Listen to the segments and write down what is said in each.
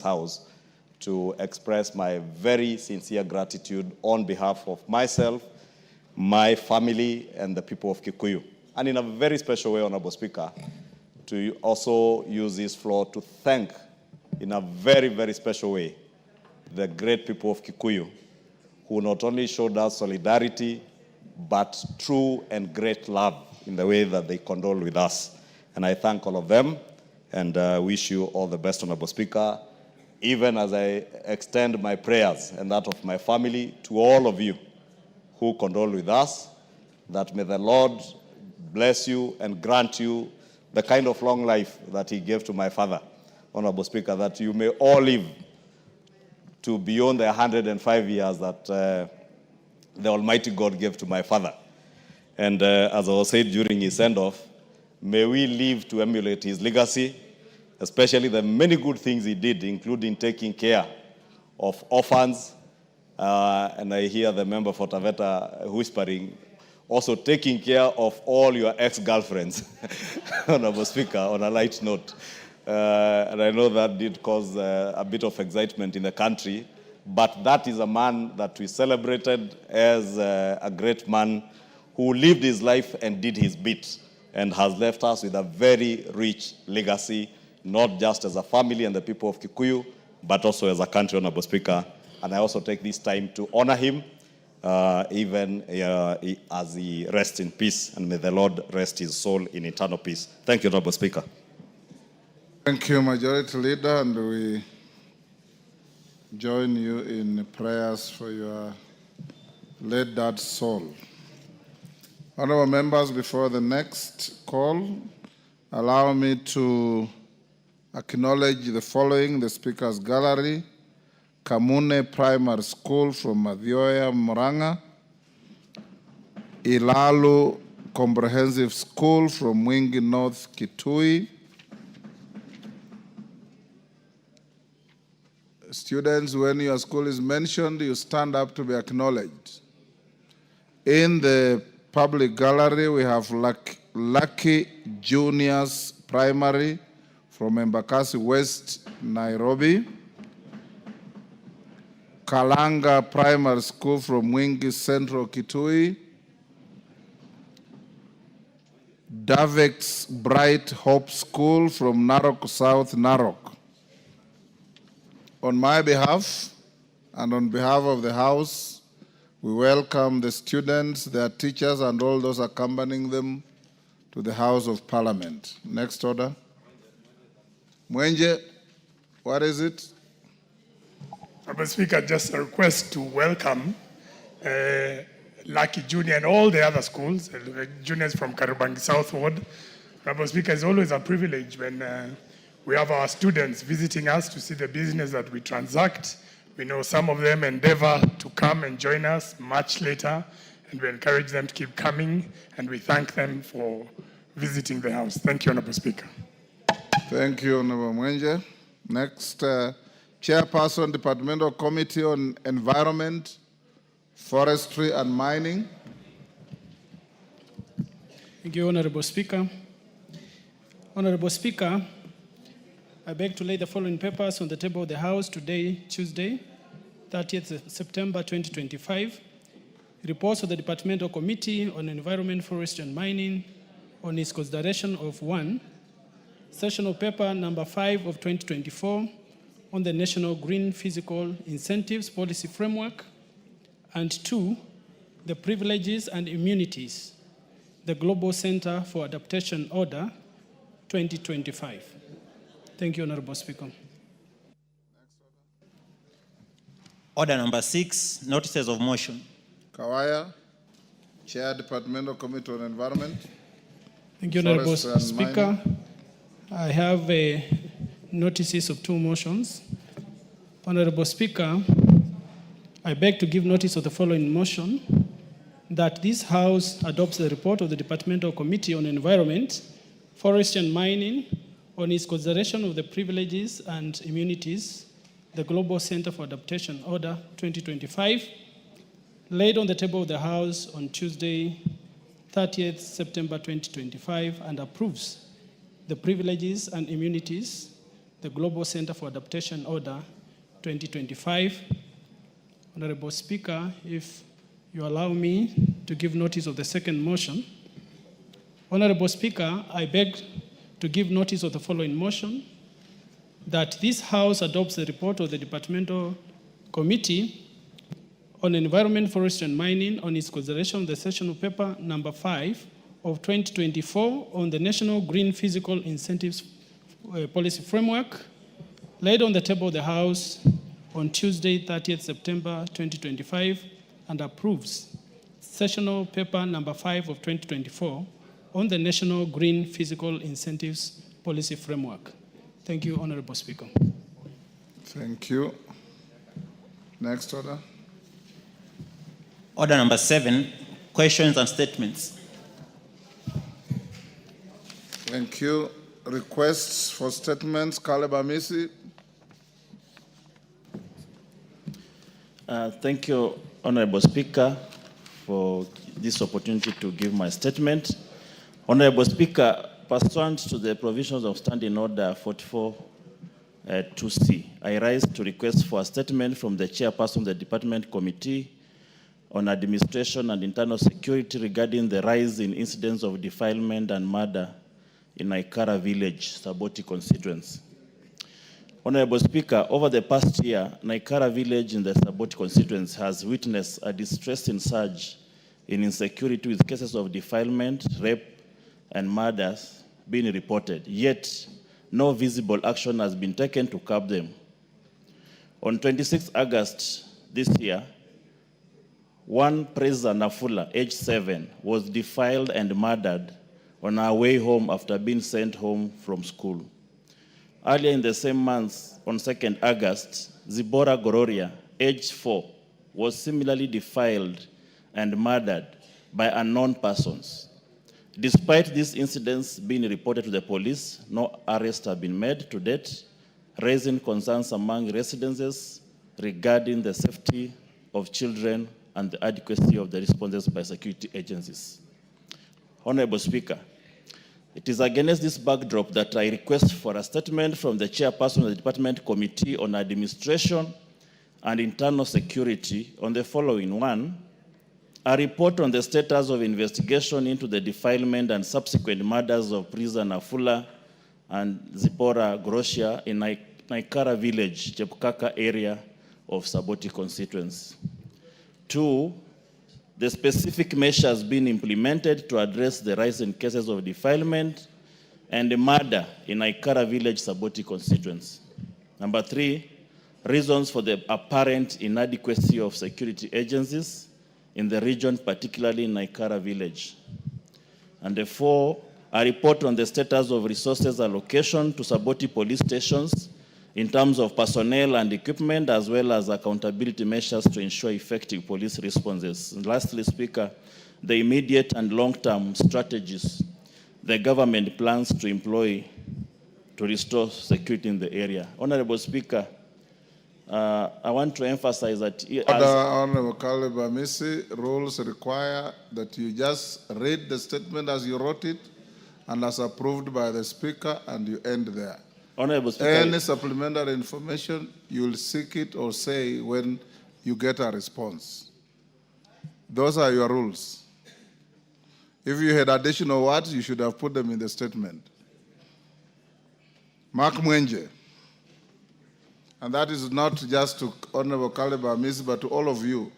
house to express my very sincere gratitude on behalf of myself, my family, and the people of Kikuyu. And in a very special way, Honorable Speaker, to also use this floor to thank, in a very, very special way, the great people of Kikuyu, who not only showed us solidarity, but true and great love in the way that they condole with us. And I thank all of them, and wish you all the best, Honorable Speaker, even as I extend my prayers and that of my family to all of you who condole with us, that may the Lord bless you and grant you the kind of long life that he gave to my father, Honorable Speaker, that you may all live to beyond the 105 years that the Almighty God gave to my father. And as I was said during his send-off, may we live to emulate his legacy, especially the many good things he did, including taking care of orphans. And I hear the member for Taveta whispering, also taking care of all your ex-girlfriends, Honorable Speaker, on a light note. And I know that did cause a bit of excitement in the country, but that is a man that we celebrated as a great man who lived his life and did his bit and has left us with a very rich legacy, not just as a family and the people of Kikuyu, but also as a country, Honorable Speaker. And I also take this time to honor him, even as he rests in peace, and may the Lord rest his soul in eternal peace. Thank you, Honorable Speaker. Thank you, Majority Leader, and we join you in prayers for your late dad's soul. Honorable members, before the next call, allow me to acknowledge the following: the Speaker's Gallery, Kamune Primary School from Mathioya, Murang'a, Ilalu Comprehensive School from Mwingi North, Kitui. Students, when your school is mentioned, you stand up to be acknowledged. In the public gallery, we have Lucky Juniors Primary from Embakasi West, Nairobi. Kalanga Primary School from Mwingi Central, Kitui. Davex Bright Hope School from Narok South, Narok. On my behalf and on behalf of the House, we welcome the students, their teachers, and all those accompanying them to the House of Parliament. Next order. Mwenje, what is it? Mr. Speaker, just a request to welcome Lucky Junior and all the other schools, juniors from Kariobangi South Ward. Mr. Speaker, it's always a privilege when we have our students visiting us to see the business that we transact. We know some of them endeavor to come and join us much later, and we encourage them to keep coming, and we thank them for visiting the House. Thank you, Honorable Speaker. Thank you, Honorable Mwenje. Next, Chairperson, Departmental Committee on Environment, Forestry and Mining. Thank you, Honorable Speaker. Honorable Speaker, I beg to lay the following papers on the table of the House today, Tuesday, 30th September 2025. Reports of the Departmental Committee on Environment, Forestry and Mining on its consideration of 1, Sessional Paper number 5 of 2024 on the National Green Physical Incentives Policy Framework, and 2, the Privileges and Immunities, the Global Center for Adaptation Order 2025. Thank you, Honorable Speaker. Order number 6, notices of motion. Kawaya, Chair, Departmental Committee on Environment. Thank you, Honorable Speaker. I have notices of 2 motions. Honorable Speaker, I beg to give notice of the following motion: that this House adopts the report of the Departmental Committee on Environment, Forestry and Mining on its consideration of the Privileges and Immunities, the Global Center for Adaptation Order 2025, laid on the table of the House on Tuesday, 30th September 2025, and approves the Privileges and Immunities, the Global Center for Adaptation Order 2025. Honorable Speaker, if you allow me to give notice of the second motion. Honorable Speaker, I beg to give notice of the following motion, that this House adopts the report of the Departmental Committee on Environment, Forestry and Mining on its consideration of the session of paper number 5 of 2024 on the National Green Physical Incentives Policy Framework, laid on the table of the House on Tuesday, 30th September 2025, and approves sessional paper number 5 of 2024 on the National Green Physical Incentives Policy Framework. Thank you, Honorable Speaker. Thank you. Next order. Order number 7, questions and statements. Thank you. Requests for statements. Caleb Amisi. Thank you, Honorable Speaker, for this opportunity to give my statement. Honorable Speaker, pursuant to the provisions of Standing Order 44-2C, I rise to request for a statement from the Chairperson of the Department Committee on Administration and Internal Security regarding the rise in incidents of defilement and murder in Naikara Village, Saboti constituency. Honorable Speaker, over the past year, Naikara Village in the Saboti constituency has witnessed a distressing surge in insecurity with cases of defilement, rape, and murders being reported, yet no visible action has been taken to curb them. On 26 August this year, one Preza Nafula, aged 7, was defiled and murdered on her way home after being sent home from school. Earlier in the same month, on 2nd August, Zibora Gororia, aged 4, was similarly defiled and murdered by unknown persons. Despite these incidents being reported to the police, no arrests have been made to date, raising concerns among residents regarding the safety of children and the adequacy of the responses by security agencies. Honorable Speaker, it is against this backdrop that I request for a statement from the Chairperson of the Department Committee on Administration and Internal Security on the following. 1, a report on the status of investigation into the defilement and subsequent murders of Preza Nafula and Zipora Grocia in Naikara Village, Chepkaka area of Saboti constituency. 2, the specific measures being implemented to address the rise in cases of defilement and murder in Naikara Village, Saboti constituency. Number 3, reasons for the apparent inadequacy of security agencies in the region, particularly in Naikara Village. And 4, a report on the status of resources allocation to Saboti police stations in terms of personnel and equipment, as well as accountability measures to ensure effective police responses. And lastly, Speaker, the immediate and long-term strategies the government plans to employ to restore security in the area. Honorable Speaker, I want to emphasize that Honorable Caleb Amisi, rules require that you just read the statement as you wrote it and as approved by the Speaker, and you end there. Honorable Speaker, any supplementary information, you will seek it or say when you get a response. Those are your rules. If you had additional words, you should have put them in the statement. Mark Mwenje. And that is not just to Honorable Caleb Amisi, but to all of you.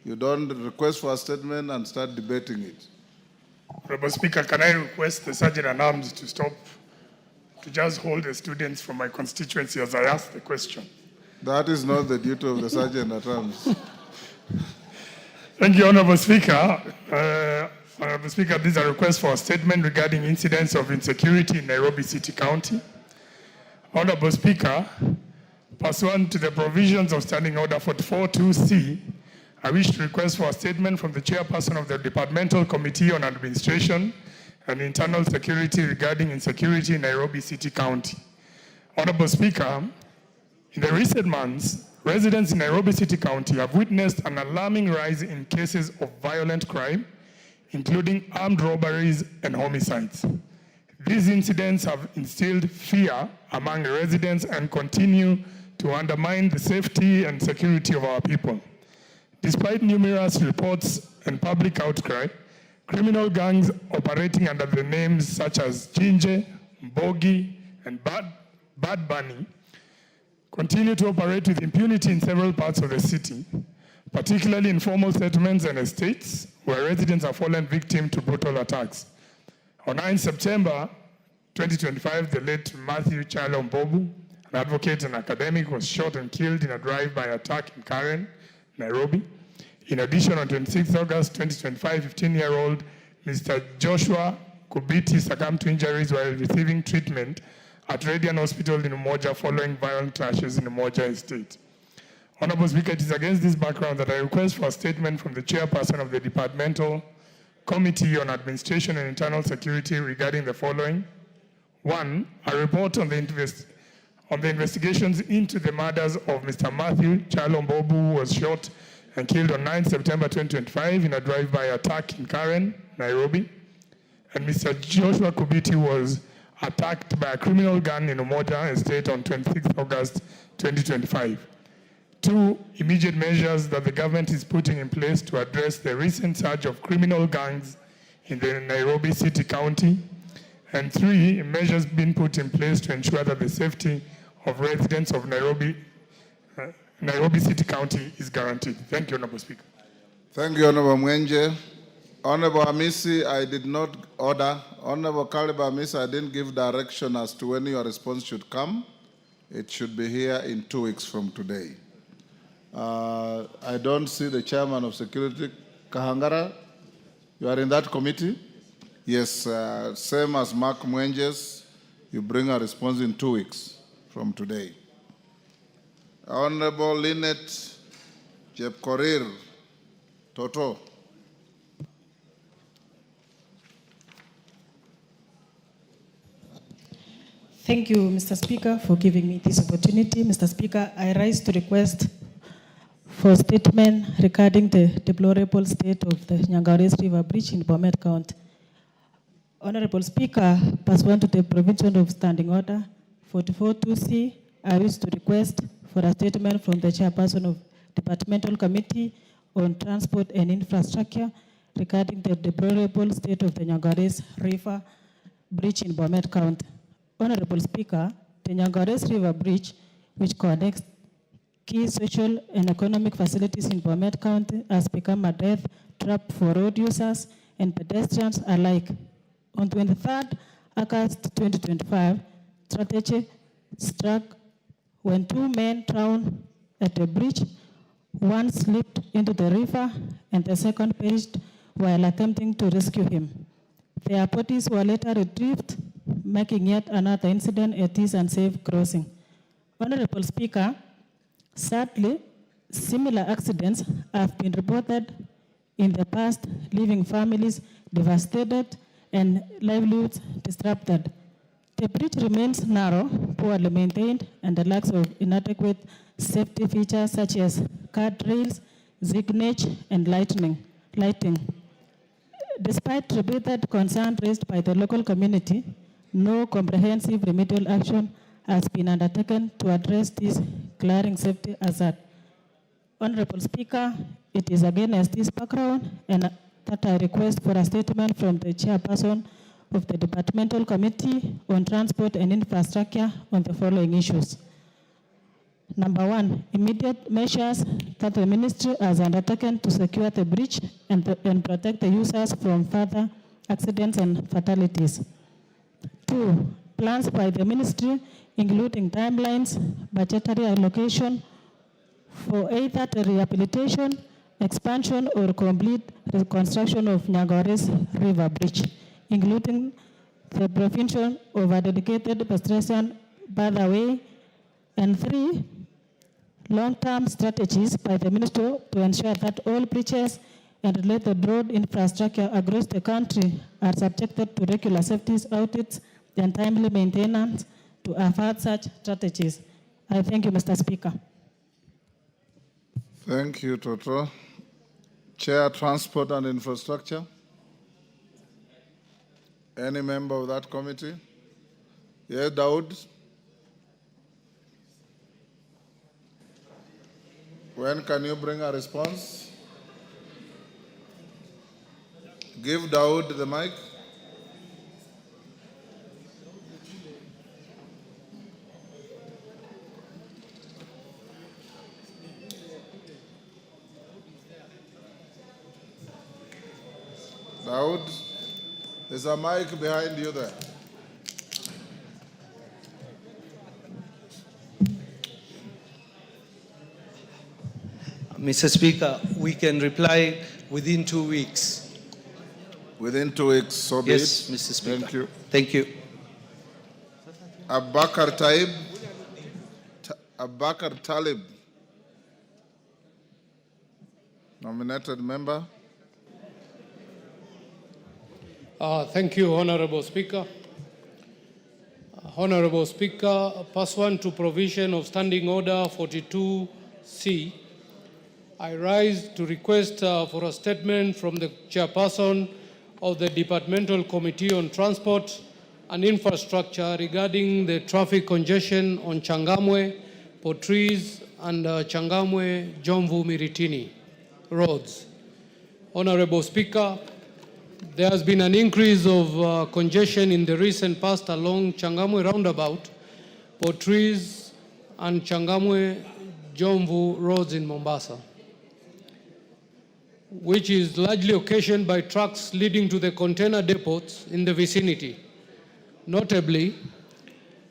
You don't request for a statement and start debating it. Honorable Speaker, can I request the Sergeant at Arms to stop, to just hold the students from my constituency as I ask the question? That is not the duty of the Sergeant at Arms. Thank you, Honorable Speaker. Honorable Speaker, this is a request for a statement regarding incidents of insecurity in Nairobi City County. Honorable Speaker, pursuant to the provisions of Standing Order 44-2C, I wish to request for a statement from the Chairperson of the Departmental Committee on Administration and Internal Security regarding insecurity in Nairobi City County. Honorable Speaker, in the recent months, residents in Nairobi City County have witnessed an alarming rise in cases of violent crime, including armed robberies and homicides. These incidents have instilled fear among residents and continue to undermine the safety and security of our people. Despite numerous reports and public outcry, criminal gangs operating under the names such as Jinje, Mbogi, and Bad Bunny continue to operate with impunity in several parts of the city, particularly in formal settlements and estates where residents have fallen victim to brutal attacks. On 9 September 2025, the late Matthew Chalo Mbobu, an advocate and academic, was shot and killed in a drive-by attack in Karen, Nairobi. In addition, on 26 August 2025, 15-year-old Mr. Joshua Kubiti succumbed to injuries while receiving treatment at Radiant Hospital in Umoja following violent clashes in Umoja Estate. Honorable Speaker, it is against this background that I request for a statement from the chairperson of the Departmental Committee on Administration and Internal Security regarding the following. 1, a report on the investigations into the murders of Mr. Matthew Chalo Mbobu, who was shot and killed on 9 September 2025 in a drive-by attack in Karen, Nairobi, and Mr. Joshua Kubiti was attacked by a criminal gang in Umoja Estate on 26 August 2025. 2, immediate measures that the government is putting in place to address the recent surge of criminal gangs in the Nairobi City County. And 3, measures being put in place to ensure that the safety of residents of Nairobi City County is guaranteed. Thank you, Honorable Speaker. Thank you, Honorable Mwenje. Honorable Amisi, I did not order. Honorable Kaliba Amisi, I didn't give direction as to when your response should come. It should be here in 2 weeks from today. I don't see the chairman of security. Kahangara, you are in that committee? Yes, same as Mark Mwenjes. You bring a response in 2 weeks from today. Honorable Lynette Jepkorir, Toto. Thank you, Mr. Speaker, for giving me this opportunity. Mr. Speaker, I rise to request for a statement regarding the deplorable state of the Nyangares River Bridge in Bomet County. Honorable Speaker, pursuant to the provision of Standing Order 44.2c, I wish to request for a statement from the chairperson of Departmental Committee on Transport and Infrastructure regarding the deplorable state of the Nyangares River Bridge in Bomet County. Honorable Speaker, the Nyangares River Bridge, which connects key social and economic facilities in Bomet County, has become a death trap for road users and pedestrians alike. On 23rd August 2025, tragedy struck when 2 men drowned at a bridge. One slipped into the river and the second perished while attempting to rescue him. Their bodies were later retrieved, making yet another incident at this unsafe crossing. Honorable Speaker, sadly, similar accidents have been reported in the past, leaving families devastated and livelihoods disrupted. The bridge remains narrow, poorly maintained, and lacks of inadequate safety features such as guardrails, signage, and lighting. Despite repeated concerns raised by the local community, no comprehensive remedial action has been undertaken to address this glaring safety hazard. Honorable Speaker, it is against this background and that I request for a statement from the chairperson of the Departmental Committee on Transport and Infrastructure on the following issues. Number 1, immediate measures that the ministry has undertaken to secure the bridge and protect the users from further accidents and fatalities. 2, plans by the ministry, including timelines, budgetary allocation for either the rehabilitation, expansion, or complete reconstruction of Nyangares River Bridge, including the provision of a dedicated pedestrian pathway. And 3, long-term strategies by the ministry to ensure that all bridges and related road infrastructure across the country are subjected to regular safety audits and timely maintenance to avert such strategies. I thank you, Mr. Speaker. Thank you, Toto. Chair, Transport and Infrastructure. Any member of that committee? Yes, Daud. When can you bring a response? Give Daud the mic. Daud, there's a mic behind you there. Mr. Speaker, we can reply within 2 weeks. Within 2 weeks, so be Yes, it. Mr. Speaker. Thank you. Thank you. Abakar Taib. Abakar Talib. Nominated member. Thank you, Honorable Speaker. Honorable Speaker, pursuant to provision of Standing Order 42C, I rise to request for a statement from the chairperson of the Departmental Committee on Transport and Infrastructure regarding the traffic congestion on Changamwe, Portrees, and Changamwe, Jomvu, Miritini roads. Honorable Speaker, there has been an increase of congestion in the recent past along Changamwe roundabout, Portrees, and Changamwe, Jomvu roads in Mombasa, which is largely occasioned by trucks leading to the container depots in the vicinity. Notably,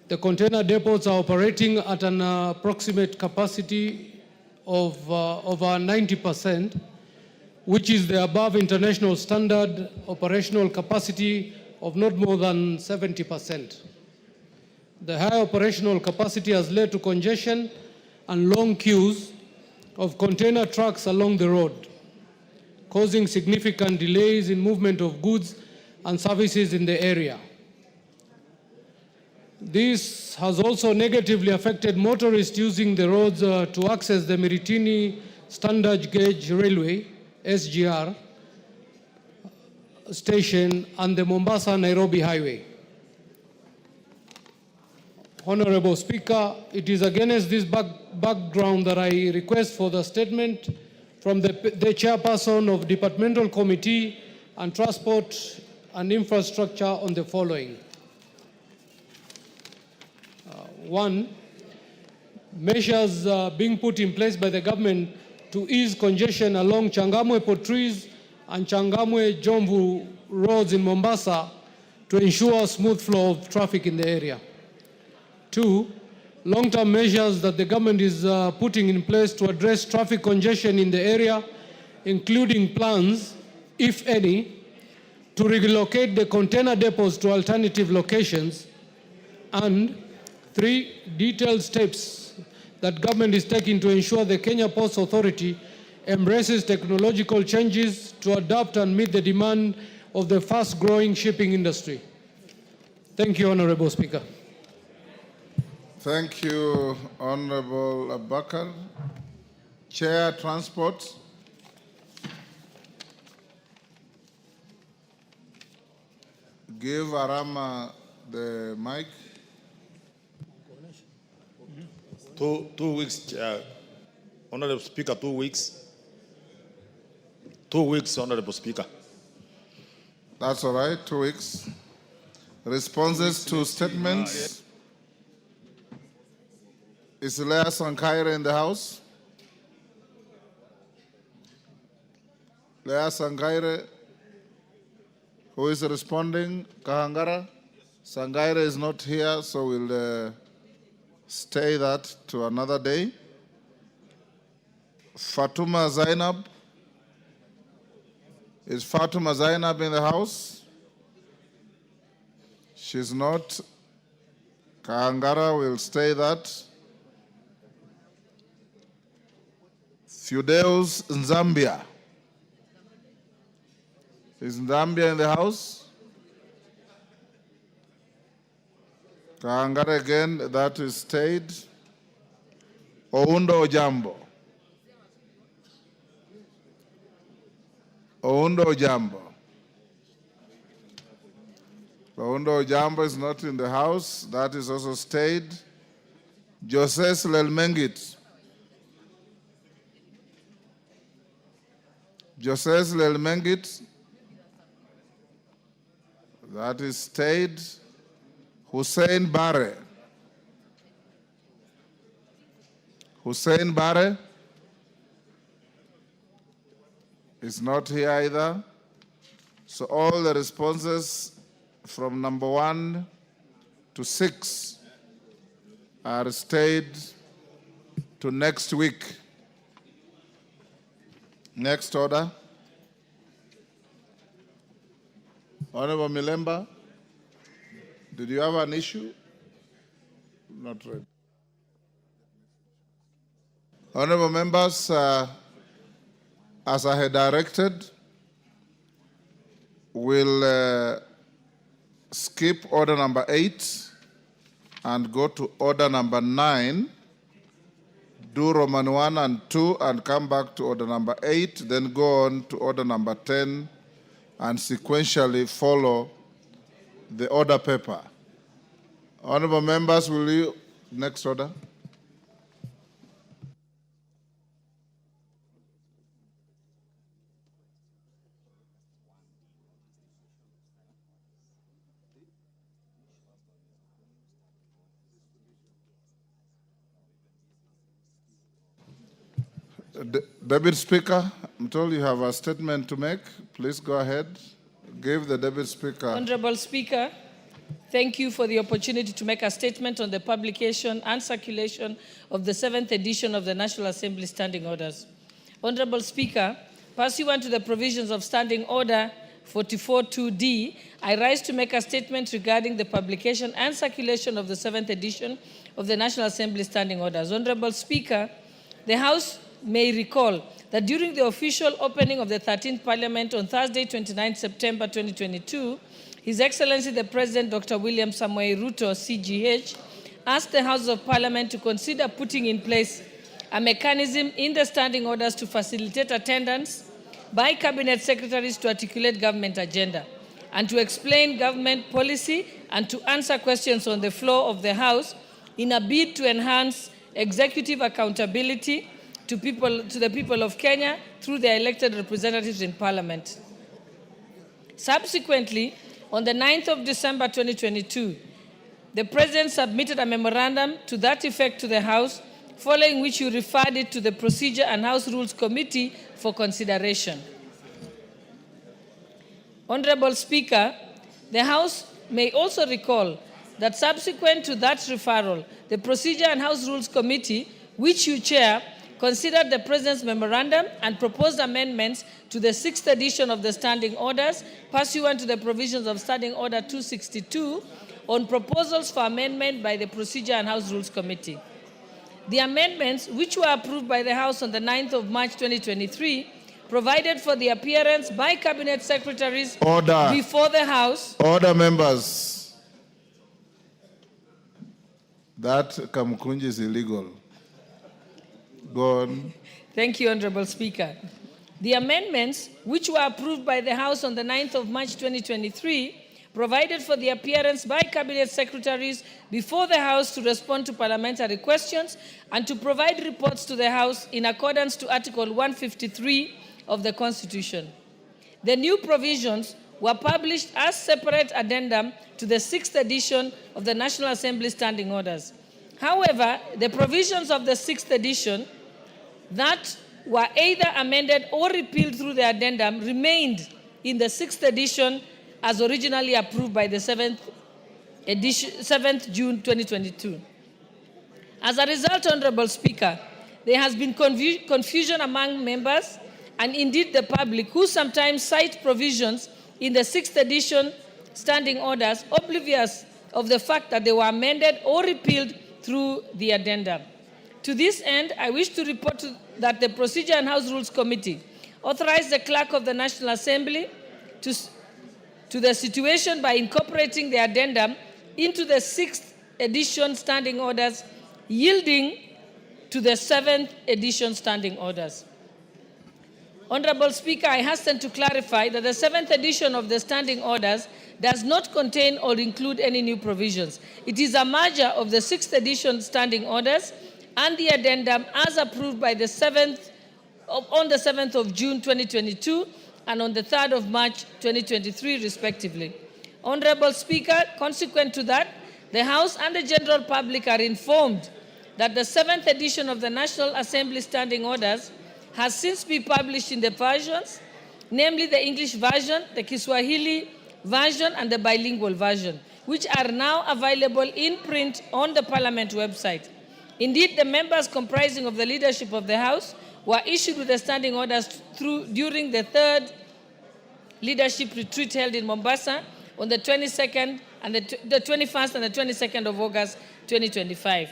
the container depots are operating at an approximate capacity of over 90%, which is the above international standard operational capacity of not more than 70%. The high operational capacity has led to congestion and long queues of container trucks along the road, causing significant delays in movement of goods and services in the area. This has also negatively affected motorists using the roads to access the Miritini Standard Gauge Railway, SGR, station and the Mombasa-Nairobi Highway. Honorable Speaker, it is against this background that I request for the statement from the chairperson of Departmental Committee on Transport and Infrastructure on the following. 1, measures being put in place by the government to ease congestion along Changamwe Portrees and Changamwe Jomvu roads in Mombasa to ensure smooth flow of traffic in the area. 2, long-term measures that the government is putting in place to address traffic congestion in the area, including plans, if any, to relocate the container depots to alternative locations. And 3, detailed steps that government is taking to ensure the Kenya Ports Authority embraces technological changes to adapt and meet the demand of the fast-growing shipping industry. Thank you, Honorable Speaker. Thank you, Honorable Abakar. Chair, Transport. Give Arama the mic. 2 weeks, Honorable Speaker, 2 weeks. 2 weeks, Honorable Speaker. That's all right, 2 weeks. Responses to statements. Is Lea Sankaire in the house? Lea Sankaire, who is responding? Kahangara? Sankaire is not here, so we'll stay that to another day. Fatuma Zainab. Is Fatuma Zainab in the house? She's not. Kahangara will stay that. Fideus Nzambia. Is Nzambia in the house? Kahangara again, that is stayed. Oundo Jambo. Oundo Jambo. Paundo Ojambo is not in the house. That is also stayed. Joses Lelmengit. Joses Lelmengit. That is stayed. Hussein Bare. Hussein Bare is not here either. So all the responses from number 1 to 6 are stayed to next week. Next order. Honorable Milemba, did you have an issue? Not ready. Honorable members, as I had directed, we'll skip order number 8 and go to order number 9, do Roman 1 and 2 and come back to order number 8, then go on to order number 10 and sequentially follow the order paper. Honorable members, will you, next order? Deputy Speaker, I'm told you have a statement to make. Please go ahead. Give the Deputy Speaker. Honorable Speaker, thank you for the opportunity to make a statement on the publication and circulation of the 7th edition of the National Assembly Standing Orders. Honorable Speaker, pursuant to the provisions of Standing Order 44.2d, I rise to make a statement regarding the publication and circulation of the 7th edition of the National Assembly Standing Orders. Honorable Speaker, the House may recall that during the official opening of the 13th Parliament on Thursday, 29 September 2022, His Excellency the President, Dr. William Samoei Ruto, CGH, asked the House of Parliament to consider putting in place a mechanism in the standing orders to facilitate attendance by Cabinet Secretaries to articulate government agenda and to explain government policy and to answer questions on the floor of the House in a bid to enhance executive accountability to the people of Kenya through their elected representatives in Parliament. Subsequently, on the 9th of December 2022, the President submitted a memorandum to that effect to the House, following which he referred it to the Procedure and House Rules Committee for consideration. Honorable Speaker, the House may also recall that subsequent to that referral, the Procedure and House Rules Committee, which you chair, considered the President's memorandum and proposed amendments to the 6th edition of the Standing Orders pursuant to the provisions of Standing Order 262 on proposals for amendment by the Procedure and House Rules Committee. The amendments, which were approved by the House on the 9th of March 2023, provided for the appearance by Cabinet Secretaries before the House. Order, members. That Kamkunji is illegal. Go on. Thank you, Honorable Speaker. The amendments, which were approved by the House on the 9th of March 2023, provided for the appearance by Cabinet Secretaries before the House to respond to parliamentary questions and to provide reports to the House in accordance to Article 153 of the Constitution. The new provisions were published as separate addendum to the 6th edition of the National Assembly Standing Orders. However, the provisions of the 6th edition that were either amended or repealed through the addendum remained in the 6th edition as originally approved by the 7th June 2022. As a result, Honorable Speaker, there has been confusion among members and indeed the public who sometimes cite provisions in the 6th edition standing orders oblivious of the fact that they were amended or repealed through the addendum. To this end, I wish to report that the Procedure and House Rules Committee authorized the Clerk of the National Assembly to the situation by incorporating the addendum into the 6th edition standing orders, yielding to the 7th edition standing orders. Honorable Speaker, I hasten to clarify that the 7th edition of the standing orders does not contain or include any new provisions. It is a merger of the 6th edition standing orders and the addendum as approved by the 7th on the 7th of June 2022 and on the 3rd of March 2023 respectively. Honorable Speaker, consequent to that, the House and the general public are informed that the 7th edition of the National Assembly standing orders has since been published in the versions, namely the English version, the Kiswahili version, and the bilingual version, which are now available in print on the Parliament website. Indeed, the members comprising of the leadership of the House were issued with the standing orders during the 3rd leadership retreat held in Mombasa on the 22nd and the 21st and the 22nd of August 2025.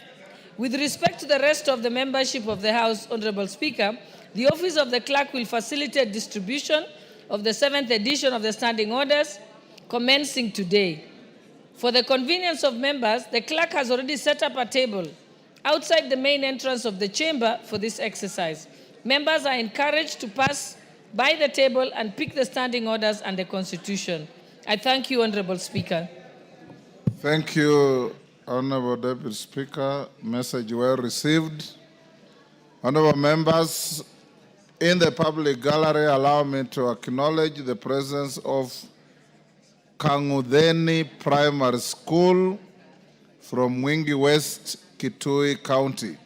With respect to the rest of the membership of the House, Honorable Speaker, the Office of the Clerk will facilitate distribution of the 7th edition of the standing orders commencing today. For the convenience of members, the Clerk has already set up a table outside the main entrance of the chamber for this exercise. Members are encouraged to pass by the table and pick the standing orders and the Constitution. I thank you, Honorable Speaker. Thank you, Honorable Deputy Speaker. Message well received. Honorable members, in the public gallery, allow me to acknowledge the presence of Kangudeni Primary School from Mwingi West, Kitui County.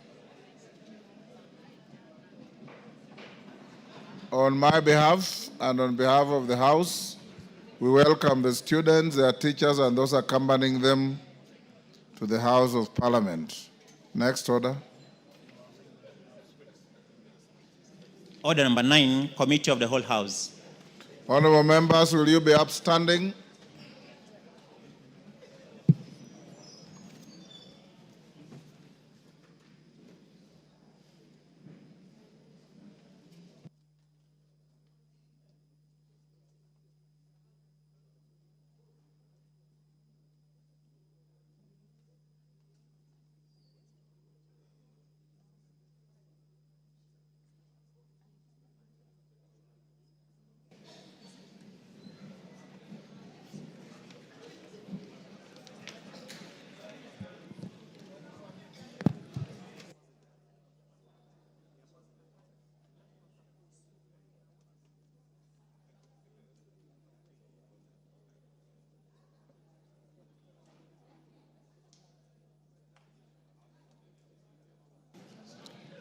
On my behalf and on behalf of the House, we welcome the students, their teachers, and those accompanying them to the House of Parliament. Next order. Order number 9, Committee of the Whole House. Honorable members, will you be upstanding?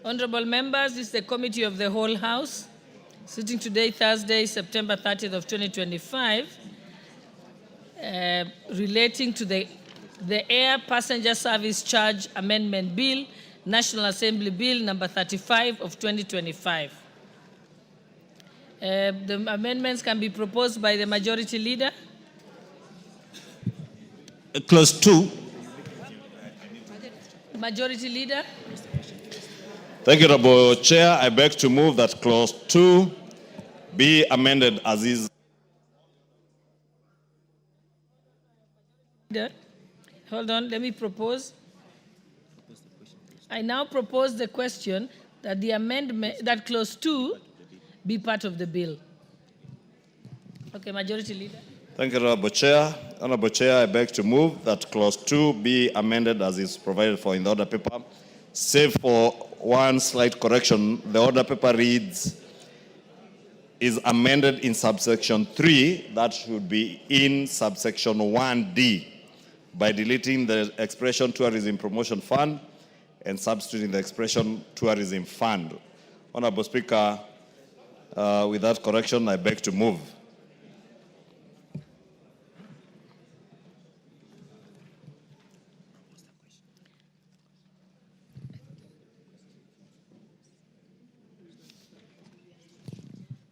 Honorable members, this is the Committee of the Whole House, sitting today, Thursday, September 30th of 2025, relating to the Air Passenger Service Charge Amendment Bill, National Assembly Bill number 35 of 2025. The amendments can be proposed by the Majority Leader. Clause 2. Majority Leader. Thank you, Honorable Chair. I beg to move that Clause 2 be amended as is. Hold on, let me propose. I now propose the question that the amendment, that Clause 2 be part of the bill. Okay, Majority Leader. Thank you, Honorable Chair. Honorable Chair, I beg to move that Clause 2 be amended as is provided for in the order paper. Save for one slight correction, the order paper reads, is amended in subsection 3, that should be in subsection 1D, by deleting the expression Tourism Promotion Fund and substituting the expression Tourism Fund. Honorable Speaker, with that correction, I beg to move.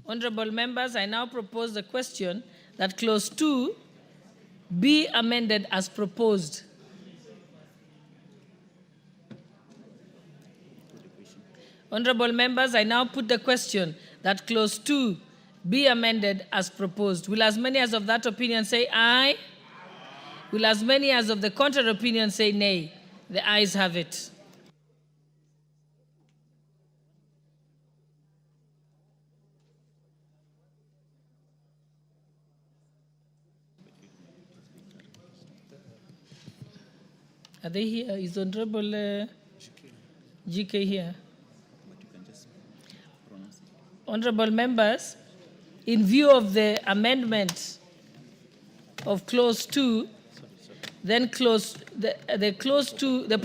Honorable members, I now propose the question that Clause 2 be amended as proposed. Honorable members, I now put the question that Clause 2 be amended as proposed. Will as many as of that opinion say aye? Will as many as of the contrary opinion say nay? The ayes have it. Are they here? Is Honorable GK here? Honorable members, in view of the amendment of clause 2, then clause the clause 2, the